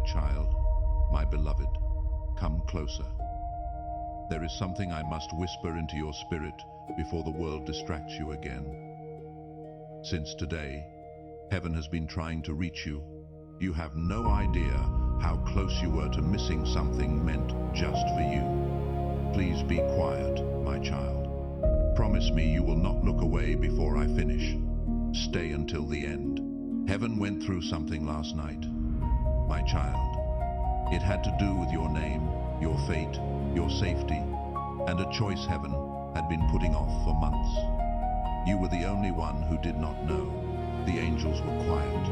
child, my beloved, come closer. There is something I must whisper into your spirit before the world distracts you again. Since today, heaven has been trying to reach you. You have no idea how close you were to missing something meant just for you. Please be quiet, my child. Promise me you will not look away before I finish. Stay until the end. Heaven went through something last night, my child. It had to do with your name, your fate, your safety, and a choice heaven had been putting off for months. You were the only one who did not know. The angels were quiet,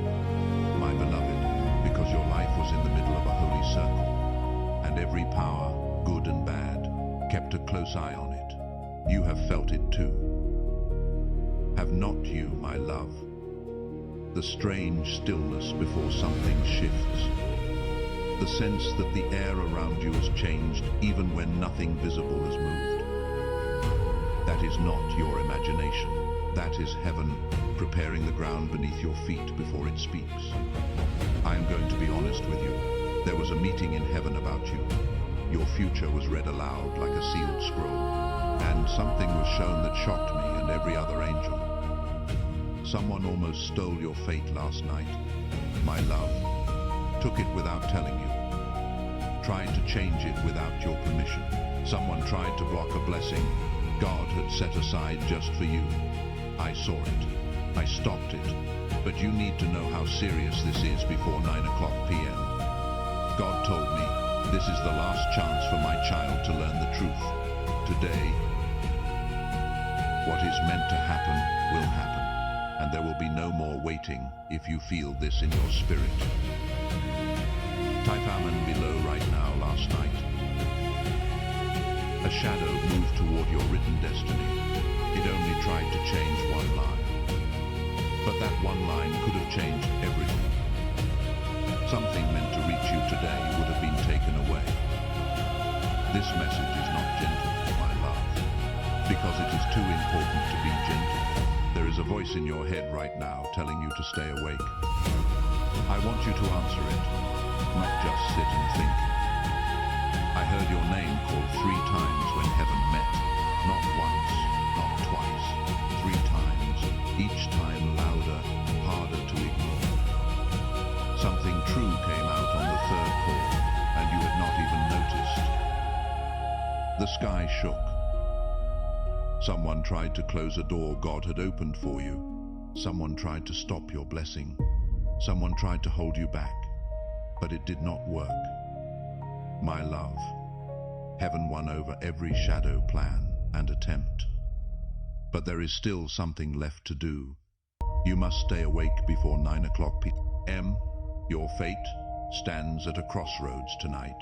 my beloved, because your life was in the middle of a holy circle, and every power, good and bad, kept a close eye on it. You have felt it too. Have not you, my love? The strange stillness before something shifts. The sense that the air around you has changed even when nothing visible has moved. That is not your imagination. That is heaven preparing the ground beneath your feet before it speaks. I am going to be honest with you. There was a meeting in heaven about you. Your future was read aloud like a sealed scroll, and something was shown that shocked me and every other angel. Someone almost stole your fate last night, my love. Took it without telling you. Tried to change it without your permission. Someone tried to block a blessing God had set aside just for you. I saw it. I stopped it. But you need to know how serious this is before 9 p.m. God told me this is the last chance for my child to learn the truth. Today, what is meant to happen will happen. And there will be no more waiting if you feel this in your spirit. Type Amen below right now. Last night, a shadow moved toward your written destiny. It only tried to change one line. But that one line could have changed everything. Something meant to reach you today would have been taken away. This message is not gentle, my love, because it is too important to be gentle. There is a voice in your head right now telling you to stay awake. I want you to answer it, not just sit and think. I heard your name called 3 times when heaven met. Not once, not twice, 3 times, each time louder, harder to ignore. Something true came out on the 3rd call, and you had not even noticed. The sky shook. Someone tried to close a door God had opened for you. Someone tried to stop your blessing. Someone tried to hold you back, but it did not work. My love, heaven won over every shadow plan and attempt. But there is still something left to do. You must stay awake before 9 p.m. Your fate stands at a crossroads tonight.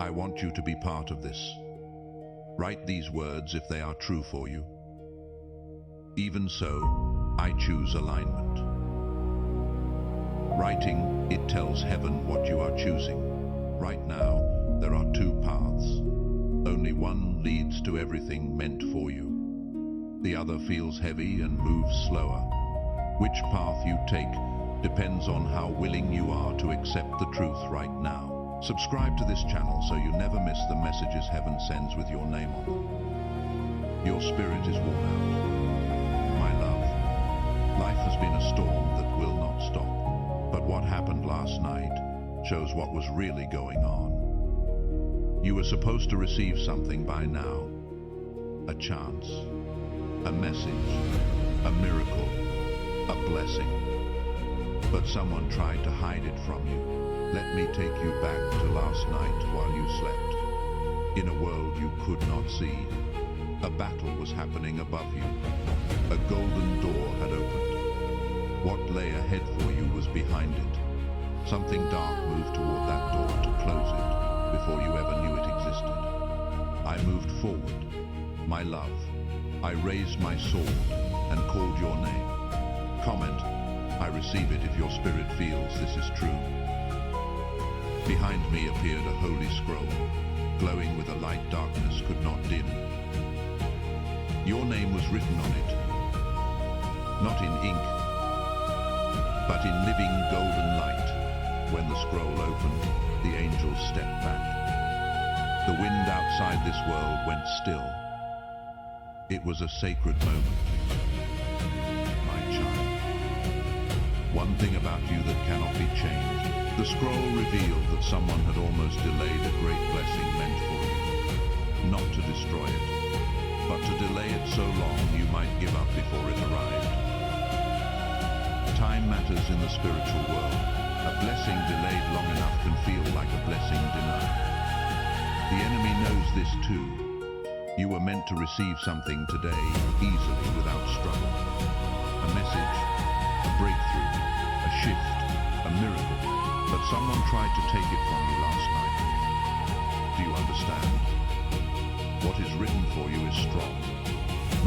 I want you to be part of this. Write these words if they are true for you. Even so, I choose alignment. Writing, it tells heaven what you are choosing. Right now, there are 2 paths. Only one leads to everything meant for you. The other feels heavy and moves slower. Which path you take depends on how willing you are to accept the truth right now. Subscribe to this channel so you never miss the messages heaven sends with your name on them. Your spirit is worn out. My love, life has been a storm that will not stop. But what happened last night shows what was really going on. You were supposed to receive something by now. A chance, a message, a miracle, a blessing. But someone tried to hide it from you. Let me take you back to last night while you slept. In a world you could not see, a battle was happening above you. A golden door had opened. What lay ahead for you was behind it. Something dark moved toward that door to close it before you ever knew it existed. I moved forward. My love, I raised my sword and called your name. Comment, I receive it if your spirit feels this is true. Behind me appeared a holy scroll, glowing with a light darkness could not dim. Your name was written on it, not in ink, but in living golden light. When the scroll opened, the angels stepped back. The wind outside this world went still. It was a sacred moment. My child. One thing about you that cannot be changed. The scroll revealed that someone had almost delayed a great blessing meant for you. Not to destroy it, but to delay it so long you might give up before it arrived. Time matters in the spiritual world. A blessing delayed long enough can feel like a blessing denied. The enemy knows this too. You were meant to receive something today, easily, without struggle. A message, a breakthrough, a shift, a miracle. But someone tried to take it from you last night. Do you understand? What is written for you is strong.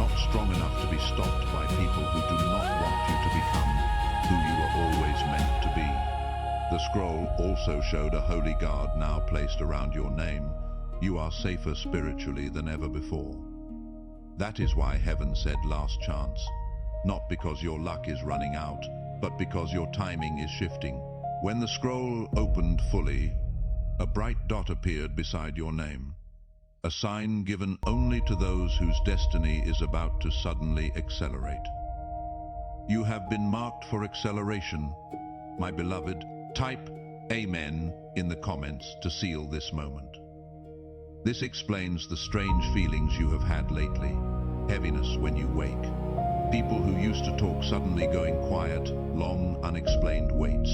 Not strong enough to be stopped by people who do not want you to become who you were always meant to be. The scroll also showed a holy guard now placed around your name. You are safer spiritually than ever before. That is why heaven said last chance. Not because your luck is running out, but because your timing is shifting. When the scroll opened fully, a bright dot appeared beside your name. A sign given only to those whose destiny is about to suddenly accelerate. You have been marked for acceleration, my beloved. Type Amen in the comments to seal this moment. This explains the strange feelings you have had lately. Heaviness when you wake. People who used to talk suddenly going quiet, long unexplained waits.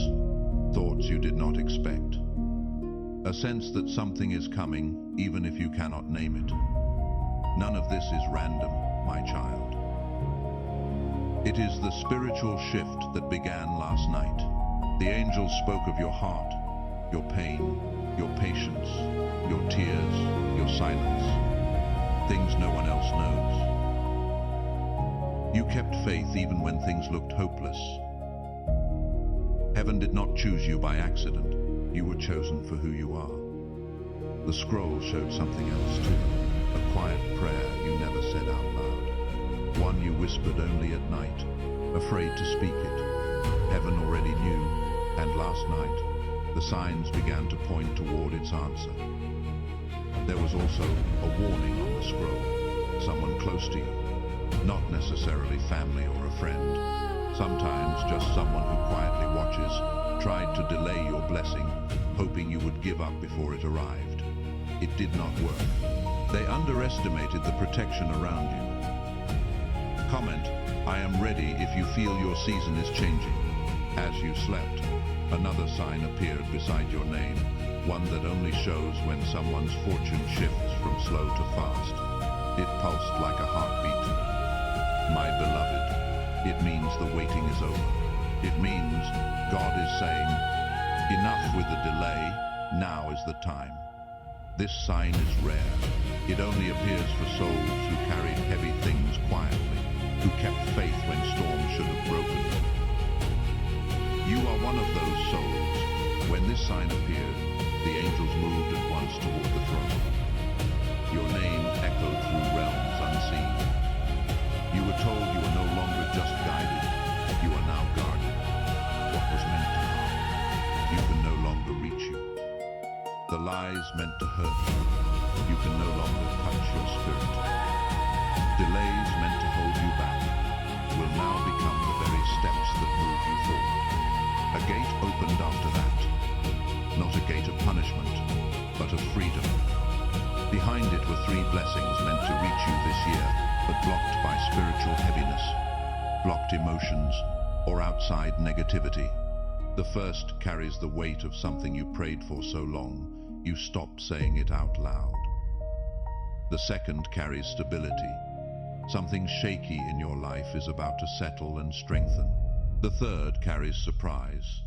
Thoughts you did not expect. A sense that something is coming, even if you cannot name it. None of this is random, my child. It is the spiritual shift that began last night. The angels spoke of your heart, your pain, your patience, your tears, your silence. Things no one else knows. You kept faith even when things looked hopeless. Heaven did not choose you by accident. You were chosen for who you are. The scroll showed something else too. A quiet prayer you never said out loud. One you whispered only at night, afraid to speak it. Heaven already knew, and last night, the signs began to point toward its answer. There was also a warning on the scroll. Someone close to you. Not necessarily family or a friend. Sometimes just someone who quietly watches, tried to delay your blessing, hoping you would give up before it arrived. It did not work. They underestimated the protection around you. Comment, I am ready if you feel your season is changing. As you slept, another sign appeared beside your name, one that only shows when someone's fortune shifts from slow to fast. It pulsed like a heartbeat. My beloved, it means the waiting is over. It means God is saying, enough with the delay, now is the time. This sign is rare. It only appears for souls who carried heavy things quietly, who kept faith when storms should have broken. You are one of those souls. When this sign appeared, the angels moved at once toward the throne. Your name echoed through realms unseen. You were told you were no longer just guided, you are now guarded. What was meant to harm you can no longer reach you. The lies meant to hurt you can no longer touch your spirit. Delays meant to hold you back will now become the very steps that move you forward. A gate opened after that. Not a gate of punishment, but of freedom. Behind it were 3 blessings meant to reach you this year, but blocked by spiritual heaviness, blocked emotions, or outside negativity. The first carries the weight of something you prayed for so long, you stopped saying it out loud. The second carries stability. Something shaky in your life is about to settle and strengthen. The third carries surprise.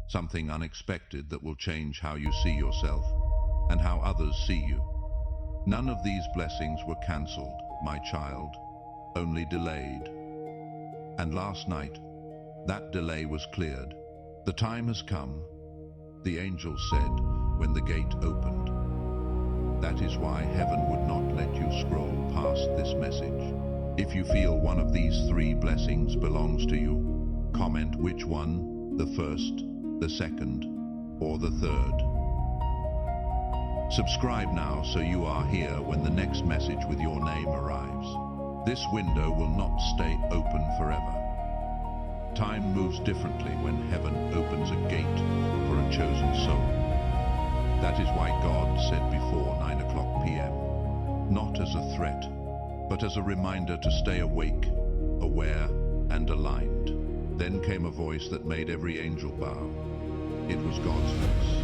Something unexpected that will change how you see yourself and how others see you. None of these blessings were cancelled, my child, only delayed. And last night, that delay was cleared. The time has come, the angel said when the gate opened. That is why heaven would not let you scroll past this message. If you feel one of these 3 blessings belongs to you, comment which one, the first, the second, or the third. Subscribe now so you are here when the next message with your name arrives. This window will not stay open forever. Time moves differently when heaven opens a gate for a chosen soul. That is why God said before 9 p.m., not as a threat, but as a reminder to stay awake, aware, and aligned. Then came a voice that made every angel bow. It was God's voice.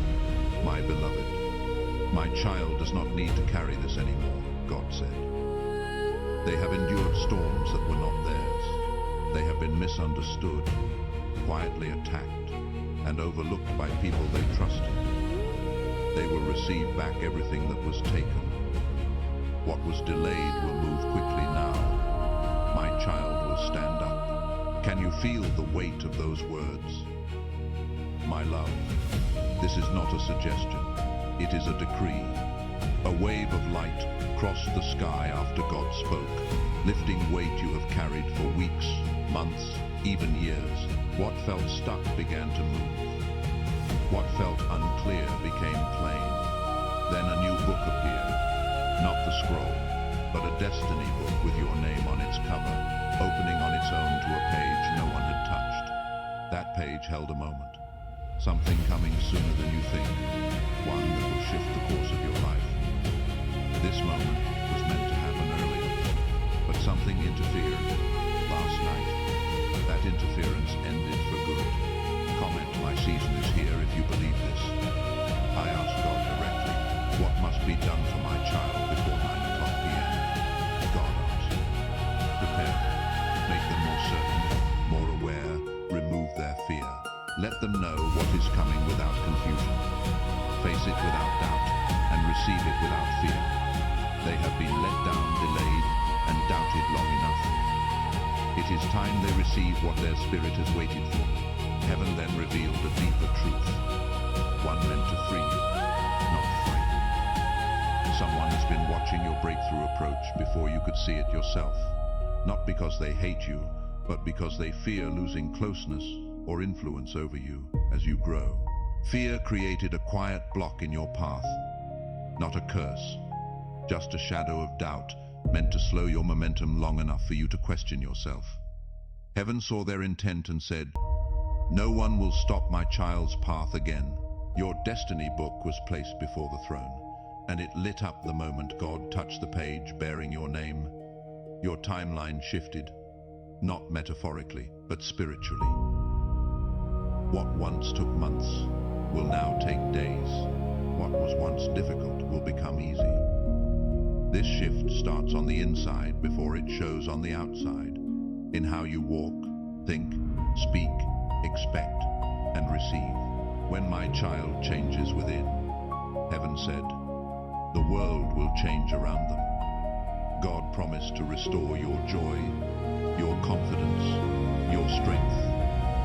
My beloved, my child does not need to carry this anymore, God said. They have endured storms that were not theirs. They have been misunderstood, quietly attacked, and overlooked by people they trusted. They will receive back everything that was taken. What was delayed will move quickly now. My child will stand up. Can you feel the weight of those words? My love, this is not a suggestion. It is a decree. A wave of light crossed the sky after God spoke, lifting weight you have carried for weeks, months, even years. What felt stuck began to move. What felt unclear became plain. Then a new book appeared. Not the scroll, but a destiny book with your name on its cover, opening on its own to a page no one had touched. That page held a moment. Something coming sooner than you think. One that will shift the course of your life. This moment was meant to happen earlier, but something interfered. Last night, that interference ended for good. Comment, my season is here if you believe this. I asked God directly, what must be done for my child before 9 p.m.? God answered, prepare them, make them more certain, more aware, remove their fear. Let them know what is coming without confusion. Face it without doubt, and receive it without fear. They have been let down, delayed, and doubted long enough. It is time they receive what their spirit has waited for. Heaven then revealed a deeper truth, one meant to free you, not frighten. Someone has been watching your breakthrough approach before you could see it yourself, not because they hate you, but because they fear losing closeness or influence over you as you grow. Fear created a quiet block in your path, not a curse, just a shadow of doubt meant to slow your momentum long enough for you to question yourself. Heaven saw their intent and said, no one will stop my child's path again. Your destiny book was placed before the throne, and it lit up the moment God touched the page bearing your name. Your timeline shifted, not metaphorically, but spiritually. What once took months will now take days. What was once difficult will become easy. This shift starts on the inside before it shows on the outside, in how you walk, think, speak, expect, and receive. When my child changes within, heaven said, the world will change around them. God promised to restore your joy, your confidence, your strength,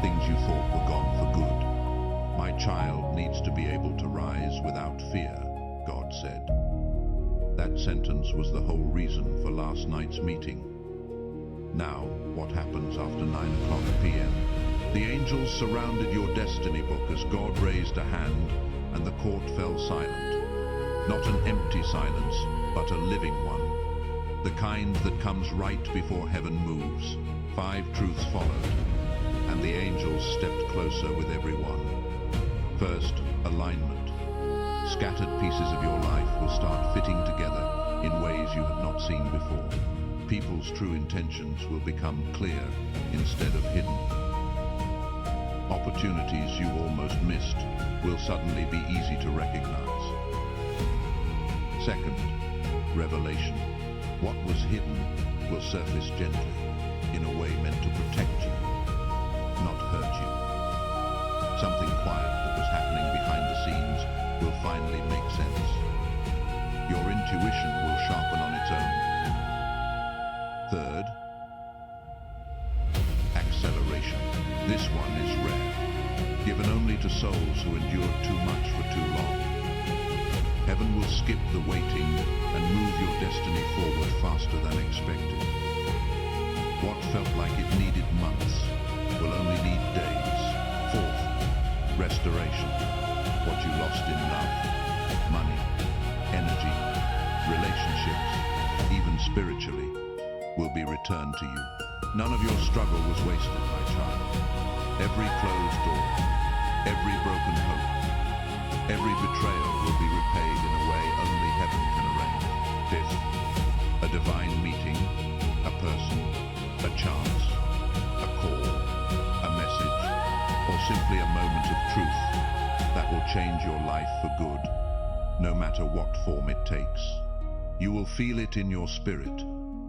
things you thought were gone for good. My child needs to be able to rise without fear, God said. That sentence was the whole reason for last night's meeting. Now, what happens after 9 p.m.? The angels surrounded your destiny book as God raised a hand and the court fell silent. Not an empty silence, but a living one. The kind that comes right before heaven moves. 5 truths followed, and the angels stepped closer with everyone. First, alignment. Scattered pieces of your life will start fitting together in ways you have not seen before. People's true intentions will become clear instead of hidden. Opportunities you almost missed will suddenly be easy to recognize. Second, revelation. What was hidden will surface gently, in a way meant to protect you, not hurt you. Something quiet that was happening behind the scenes will finally make sense. Your intuition will sharpen on its own. Third, acceleration. This one is rare, given only to souls who endured too much for too long. Heaven will skip the waiting and move your destiny forward faster than expected. What felt like it needed months will only need days. Fourth, restoration. lost in love, money, energy, relationships, even spiritually, will be returned to you. None of your struggle was wasted, my child. Every closed door, every broken hope, every betrayal will be repaid in a way only heaven can arrange. Fifth, a divine meeting, a person, a chance, a call, a message, or simply a moment of truth that will change your life for good, no matter what form it takes. You will feel it in your spirit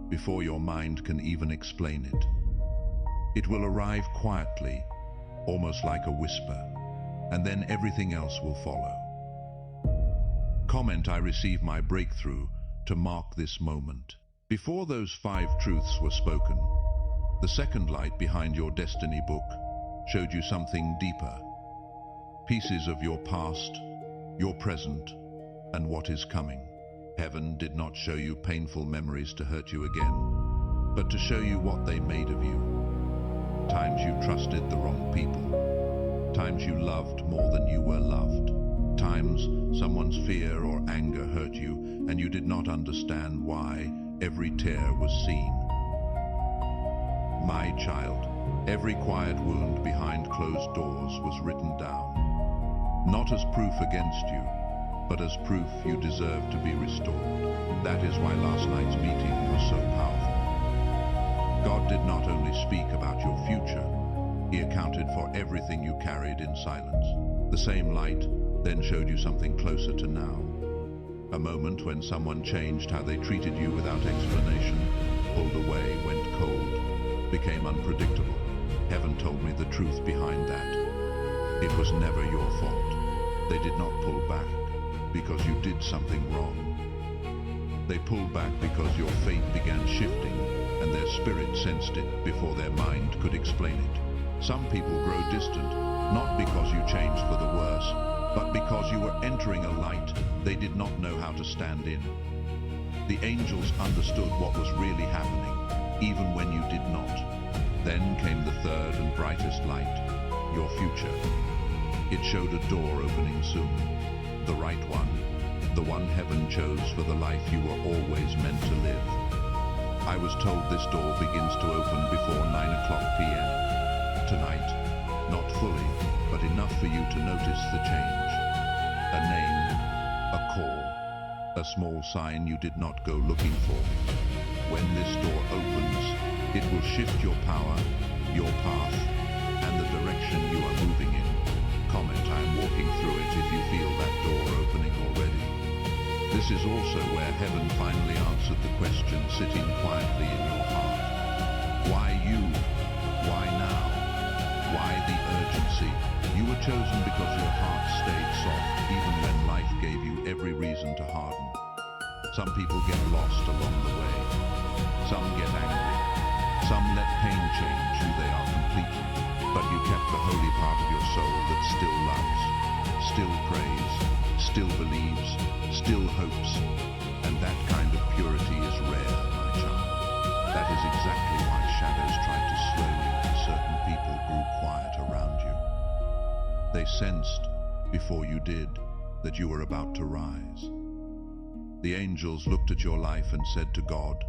before your mind can even explain it. It will arrive quietly, almost like a whisper, and then everything else will follow. Comment, I receive my breakthrough to mark this moment. Before those 5 truths were spoken, the second light behind your destiny book showed you something deeper. Pieces of your past, your present, and what is coming. Heaven did not show you painful memories to hurt you again, but to show you what they made of you. Times you trusted the wrong people. Times you loved more than you were loved. Times someone's fear or anger hurt you and you did not understand why. Every tear was seen. My child, every quiet wound behind closed doors was written down. Not as proof against you, but as proof you deserve to be restored. That is why last night's meeting was so powerful. God did not only speak about your future, He accounted for everything you carried in silence. The same light then showed you something closer to now. A moment when someone changed how they treated you without explanation, pulled away, went cold, became unpredictable. Heaven told me the truth behind that. It was never your fault. They did not pull back because you did something wrong. They pulled back because your fate began shifting and their spirit sensed it before their mind could explain it. Some people grow distant, not because you changed for the worse, but because you were entering a light they did not know how to stand in. The angels understood what was really happening, even when you did not. Then came the third and brightest light, your future. It showed a door opening soon, the right one, the one heaven chose for the life you were always meant to live. I was told this door begins to open before 9 p.m. Tonight, not fully, but enough for you to notice the change. A name, a call, a small sign you did not go looking for. When this door opens, it will shift your power, your path, and the direction you are moving in. Comment, I am walking through it if you feel that door opening already. This is also where heaven finally answered the question sitting quietly in your heart. Why you? Why now? Why the urgency? You were chosen because your heart stayed soft even when life gave you every reason to harden. Some people get lost along the way. Some get angry. Some let pain change who they are completely. But you kept the holy part of your soul that still loves, still prays, still believes, still hopes. And that kind of purity is rare, my child. That is exactly why shadows tried to slow you and certain people grew quiet around you. They sensed, before you did, that you were about to rise. The angels looked at your life and said to God,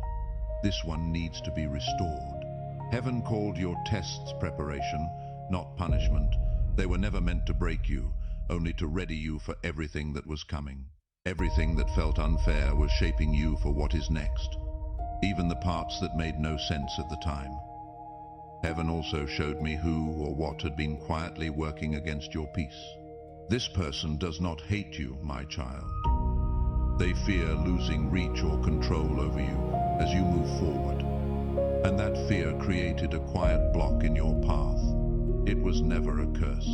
"This one needs to be restored." Heaven called your tests preparation, not punishment. They were never meant to break you, only to ready you for everything that was coming. Everything that felt unfair was shaping you for what is next, even the parts that made no sense at the time. Heaven also showed me who or what had been quietly working against your peace. This person does not hate you, my child. They fear losing reach or control over you as you move forward. And that fear created a quiet block in your path. It was never a curse,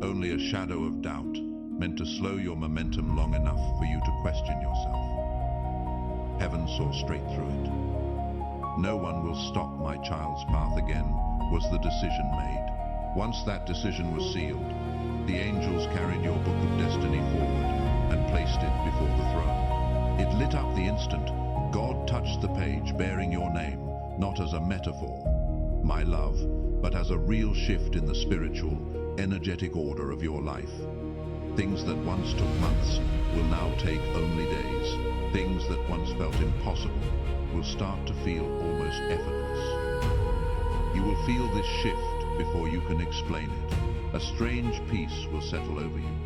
only a shadow of doubt meant to slow your momentum long enough for you to question yourself. Heaven saw straight through it. No one will stop my child's path again, was the decision made. Once that decision was sealed, the angels carried your book of destiny forward and placed it before the throne. It lit up the instant God touched the page bearing your name, not as a metaphor, my love, but as a real shift in the spiritual, energetic order of your life. Things that once took months will now take only days. Things that once felt impossible will start to feel almost effortless. You will feel this shift before you can explain it. A strange peace will settle over you.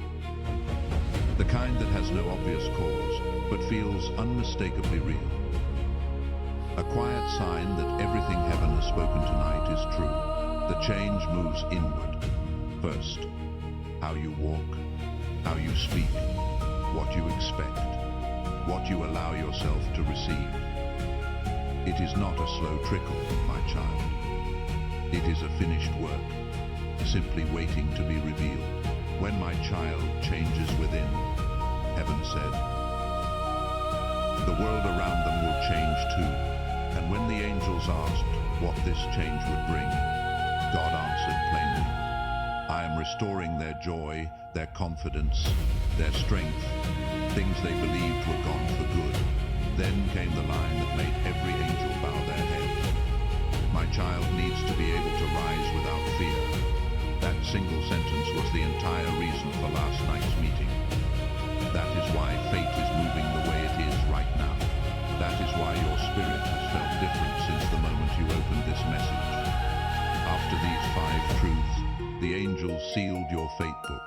The kind that has no obvious cause, but feels unmistakably real. A quiet sign that everything heaven has spoken tonight is true. The change moves inward. First, how you walk, how you speak, what you expect, what you allow yourself to receive. It is not a slow trickle, my child. It is a finished work, simply waiting to be revealed. When my child changes within, heaven said, the world around them will change too. And when the angels asked what this change would bring, God answered plainly, I am restoring their joy, their confidence, their strength, things they believed were gone for good. Then came the line that made every angel bow their head. My child needs to be able to rise without fear. That single sentence was the entire reason for last night's meeting. That is why fate is moving the way it is right now. That is why your spirit has felt different since the moment you opened this message. After these 5 truths, the angels sealed your fate book.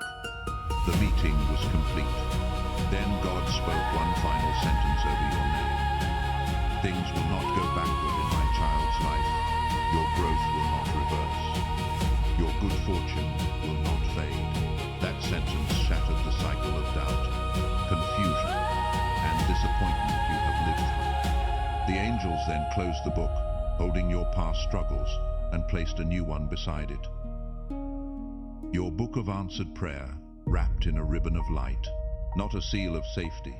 The meeting was complete. Then God spoke one final sentence over your name. Things will not go backward in my child's life. Your growth will not reverse. Your good fortune will not fade. That sentence shattered the cycle of doubt, confusion, and disappointment you have lived through. The angels then closed the book, holding your past struggles, and placed a new one beside it. Your book of answered prayer, wrapped in a ribbon of light, not a seal of safety,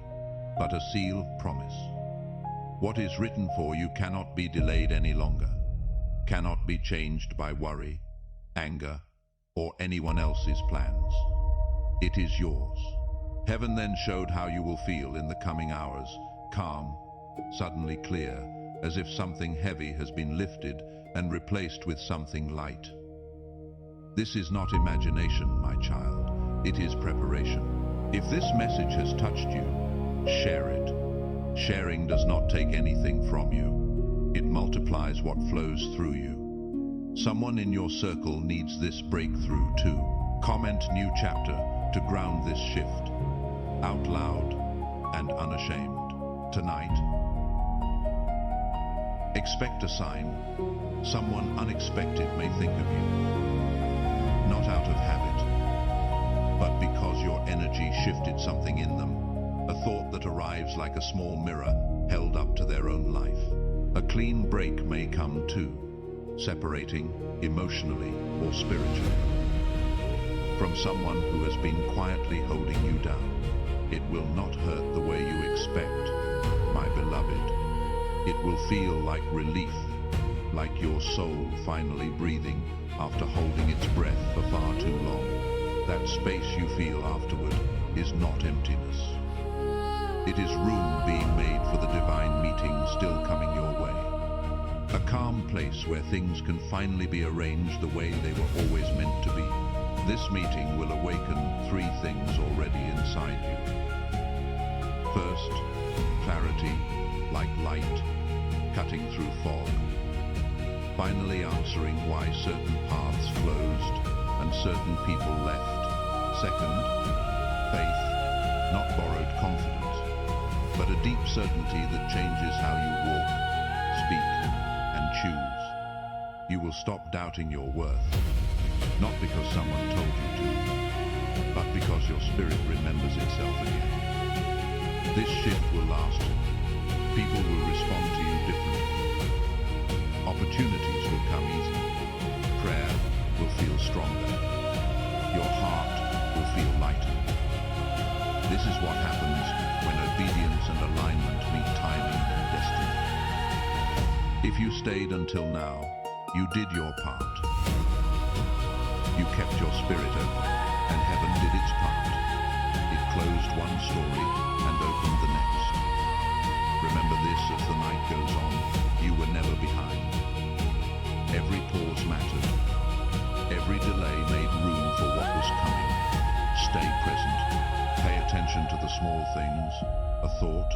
but a seal of promise. What is written for you cannot be delayed any longer, cannot be changed by worry, anger, or anyone else's plans. It is yours. Heaven then showed how you will feel in the coming hours, calm, suddenly clear, as if something heavy has been lifted and replaced with something light. This is not imagination, my child. It is preparation. If this message has touched you, share it. Sharing does not take anything from you. It multiplies what flows through you. Someone in your circle needs this breakthrough too. Comment new chapter to ground this shift. Out loud and unashamed. Tonight, expect a sign. Someone unexpected may think of you. Not out of habit, but because your energy shifted something in them. A thought that arrives like a small mirror held up to their own life. A clean break may come too, separating emotionally or spiritually. From someone who has been quietly holding you down. It will not hurt the way you expect, my beloved. It will feel like relief, like your soul finally breathing after holding its breath for far too long. That space you feel afterward is not emptiness. It is room being made for the divine meeting still coming your way. A calm place where things can finally be arranged the way they were always meant to be. This meeting will awaken 3 things already inside you. First, clarity, like light, cutting through fog. Finally answering why certain paths closed and certain people left. Second, faith, not borrowed confidence, but a deep certainty that changes how you walk, speak, and choose. You will stop doubting your worth, not because someone told you to, but because your spirit remembers itself again. This shift will last. People will respond to you differently. Opportunities will come easy. Prayer will feel stronger. Your heart will feel lighter. This is what happens when obedience and alignment meet timing and destiny. If you stayed until now, you did your part. You kept your spirit open, and heaven did its part. It closed one story and opened the next. Remember this as the night goes on. You were never behind. Every pause mattered. Every delay made room for what was coming. Stay present. Pay attention to the small things. A thought,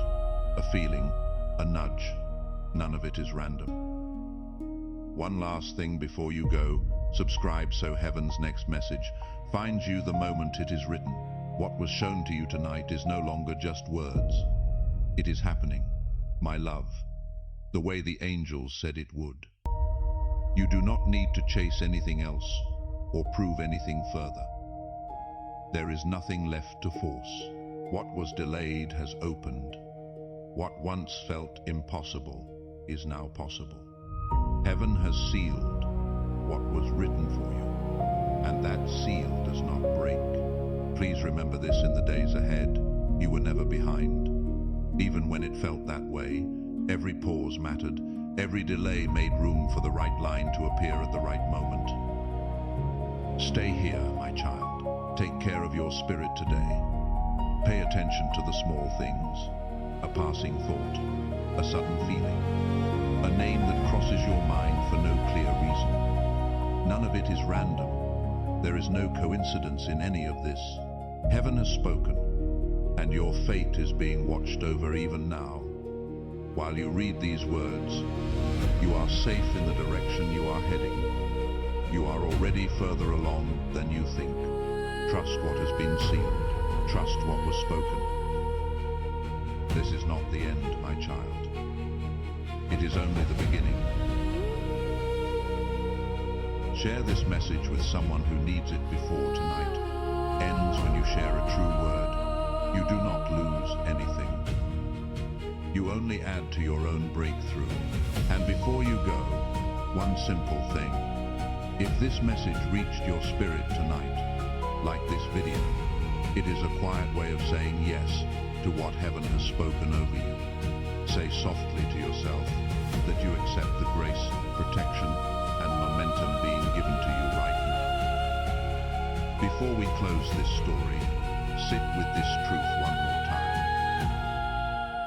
a feeling, a nudge. None of it is random. One last thing before you go. Subscribe so heaven's next message finds you the moment it is written. What was shown to you tonight is no longer just words. It is happening, my love, the way the angels said it would. You do not need to chase anything else or prove anything further. There is nothing left to force. What was delayed has opened. What once felt impossible is now possible. Heaven has sealed what was written for you, and that seal does not break. Please remember this in the days ahead. You were never behind. Even when it felt that way, every pause mattered. Every delay made room for the right line to appear at the right moment. Stay here, my child. Take care of your spirit today. Pay attention to the small things. A passing thought, a sudden feeling, a name that crosses your mind for no clear reason. None of it is random. There is no coincidence in any of this. Heaven has spoken, and your fate is being watched over even now. While you read these words, you are safe in the direction you are heading. You are already further along than you think. Trust what has been sealed. Trust what was spoken. This is not the end, my child. It is only the beginning. Share this message with someone who needs it before tonight ends. When you share a true word, you do not lose anything. You only add to your own breakthrough. And before you go, one simple thing. If this message reached your spirit tonight, like this video, it is a quiet way of saying yes to what heaven has spoken over you. Say softly to yourself that you accept the grace, protection, and momentum being given to you right now. Before we close this story, sit with this truth one more time.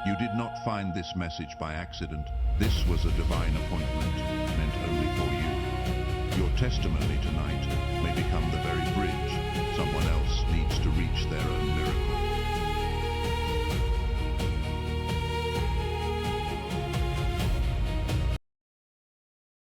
You did not find this message by accident. This was a divine appointment meant only for you. Your testimony tonight may become the very bridge someone